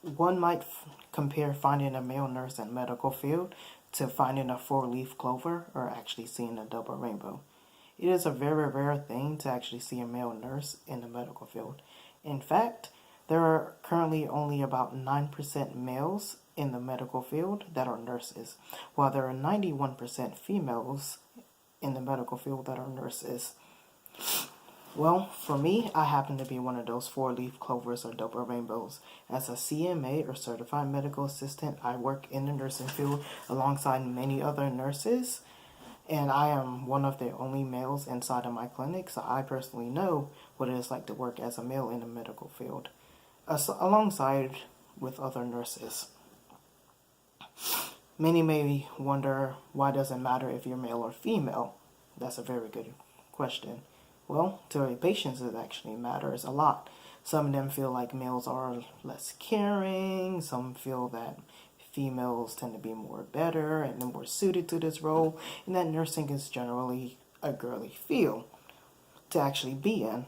One might compare finding a male nurse in medical field to finding a four-leaf clover or actually seeing a double rainbow. It is a very rare thing to actually see a male nurse in the medical field. In fact, there are currently only about 9% males in the medical field that are nurses, while there are 91% females in the medical field that are nurses. Well, for me, I happen to be one of those four-leaf clovers or double rainbows. As a CMA or certified medical assistant, I work in the nursing field alongside many other nurses, and I am one of the only males inside of my clinic, so I personally know what it is like to work as a male in the medical field, alongside with other nurses. Many may wonder, why does it matter if you're male or female? That's a very good question. Well, to our patients, it actually matters a lot. Some of them feel like males are less caring. Some feel that females tend to be more better and more suited to this role, and that nursing is generally a girly field to actually be in.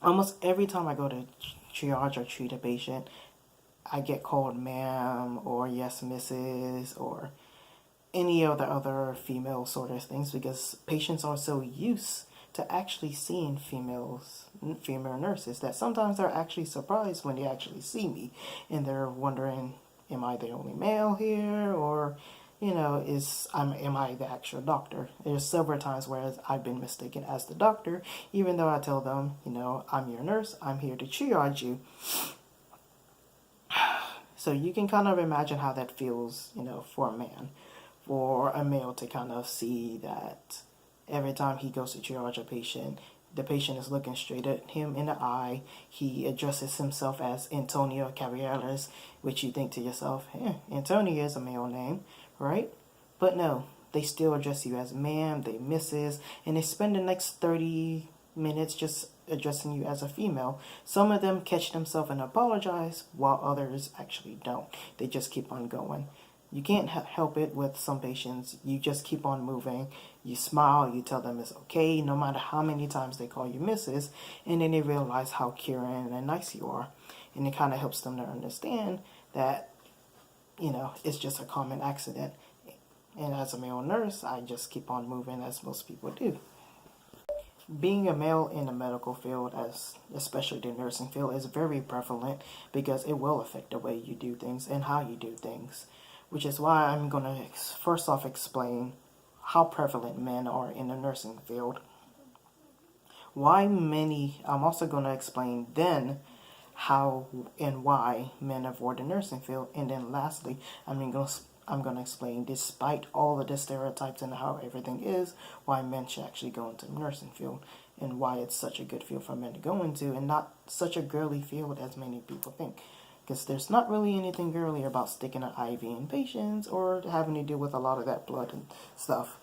Almost every time I go to triage or treat a patient, I get called ma'am or yes, Mrs. or any of the other female sort of things because patients are so used to actually seeing female nurses that sometimes they're actually surprised when they actually see me and they're wondering, am I the only male here, or am I the actual doctor? There's several times where I've been mistaken as the doctor, even though I tell them, I'm your nurse, I'm here to triage you. So you can kind of imagine how that feels, for a man, for a male to kind of see that every time he goes to triage a patient, the patient is looking straight at him in the eye. He addresses himself as Antonio Caballeros, which you think to yourself, Antonio is a male name, right? But no, they still address you as ma'am, they misses, and they spend the next 30 minutes just addressing you as a female. Some of them catch themselves and apologize, while others actually don't. They just keep on going. You can't help it with some patients. You just keep on moving. You smile. You tell them it's okay, no matter how many times they call you Mrs. And then they realize how caring and nice you are. And it kind of helps them to understand that, it's just a common accident. And as a male nurse, I just keep on moving as most people do. Being a male in the medical field, especially the nursing field, is very prevalent because it will affect the way you do things and how you do things. Which is why I'm going to first off explain how prevalent men are in the nursing field. I'm also going to explain then how and why men avoid the nursing field. And then lastly, I'm going to explain, despite all of the stereotypes and how everything is, why men should actually go into the nursing field and why it's such a good field for men to go into and not such a girly field as many people think. Because there's not really anything girly about sticking an IV in patients or having to deal with a lot of that blood and stuff.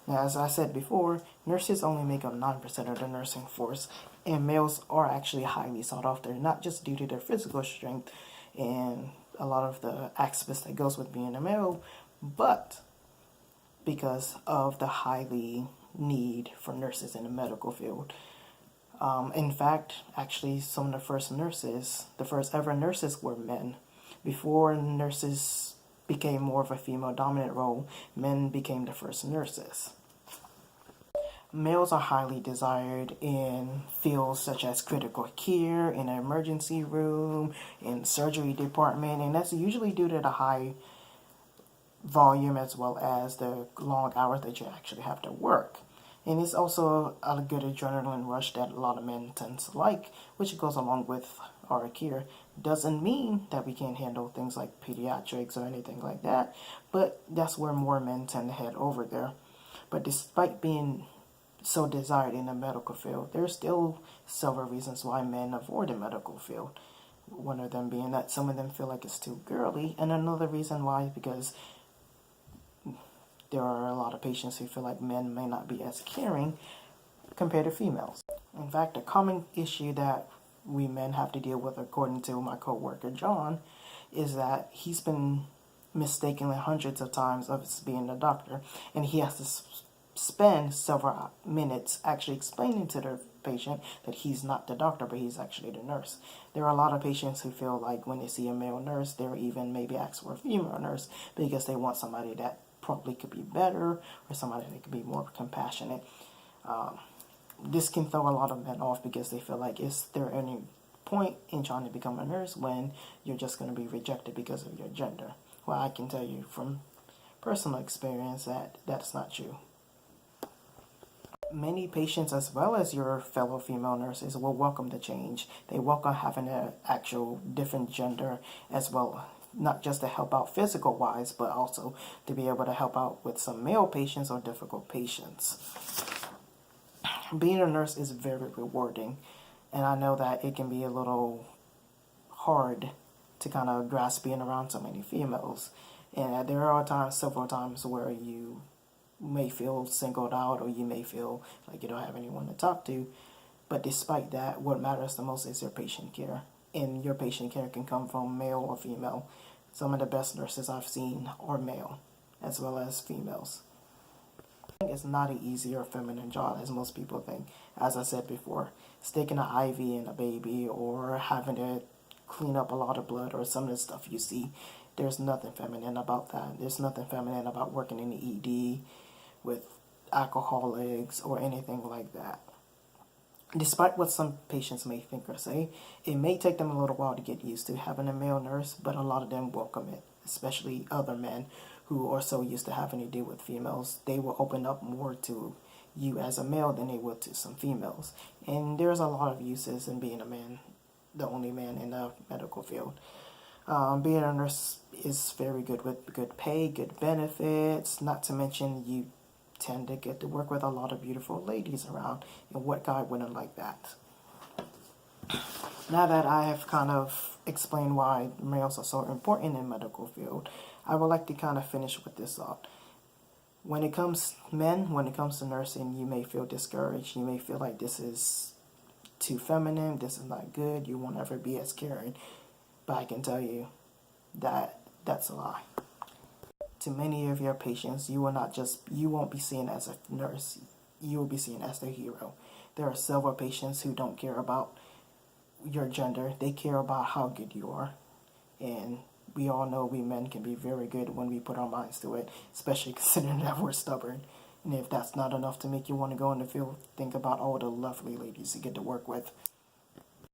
Now, as I said before, nurses only make up 9% of the nursing force, and males are actually highly sought after, not just due to their physical strength and a lot of the aspects that goes with being a male, but because of the highly need for nurses in the medical field. In fact, actually, some of the first ever nurses were men. Before nurses became more of a female dominant role, men became the first nurses. Males are highly desired in fields such as critical care, in an emergency room, in surgery department, and that's usually due to the high volume as well as the long hours that you actually have to work. And it's also a good adrenaline rush that a lot of men tend to like, which goes along with our care. Doesn't mean that we can't handle things like pediatrics or anything like that, but that's where more men tend to head over there. But despite being so desired in the medical field, there's still several reasons why men avoid the medical field. One of them being that some of them feel like it's too girly, and another reason why is because there are a lot of patients who feel like men may not be as caring compared to females. In fact, a common issue that we men have to deal with, according to my coworker John, is that he's been mistakenly hundreds of times of being a doctor, and he has to spend several minutes actually explaining to the patient that he's not the doctor, but he's actually the nurse. There are a lot of patients who feel like when they see a male nurse, they'll even maybe ask for a female nurse because they want somebody that probably could be better or somebody that could be more compassionate. This can throw a lot of men off because they feel like, is there any point in trying to become a nurse when you're just going to be rejected because of your gender? Well, I can tell you from personal experience that that's not true. Many patients, as well as your fellow female nurses, will welcome the change. They welcome having an actual different gender as well, not just to help out physical wise, but also to be able to help out with some male patients or difficult patients. Being a nurse is very rewarding, and I know that it can be a little hard to kind of grasp being around so many females. And there are times, several times, where you may feel singled out or you may feel like you don't have anyone to talk to. But despite that, what matters the most is your patient care. And your patient care can come from male or female. Some of the best nurses I've seen are male, as well as females. It's not an easy or feminine job as most people think. As I said before, sticking an IV in a baby or having to clean up a lot of blood or some of the stuff you see, there's nothing feminine about that. There's nothing feminine about working in the ED with alcoholics or anything like that. Despite what some patients may think or say, it may take them a little while to get used to having a male nurse, but a lot of them welcome it, especially other men who are so used to having to deal with females. They will open up more to you as a male than they would to some females. And there's a lot of uses in being a man, the only man in the medical field. Being a nurse is very good with good pay, good benefits, not to mention you tend to get to work with a lot of beautiful ladies around, and what guy wouldn't like that? Now that I have kind of explained why males are so important in medical field, I would like to kind of finish with this thought. When it comes to nursing, you may feel discouraged. You may feel like this is too feminine, this is not good, you won't ever be as caring. But I can tell you that that's a lie. To many of your patients, you won't be seen as a nurse, you will be seen as their hero. There are several patients who don't care about your gender, they care about how good you are. And we all know we men can be very good when we put our minds to it, especially considering that we're stubborn. And if that's not enough to make you want to go in the field, think about all the lovely ladies you get to work with.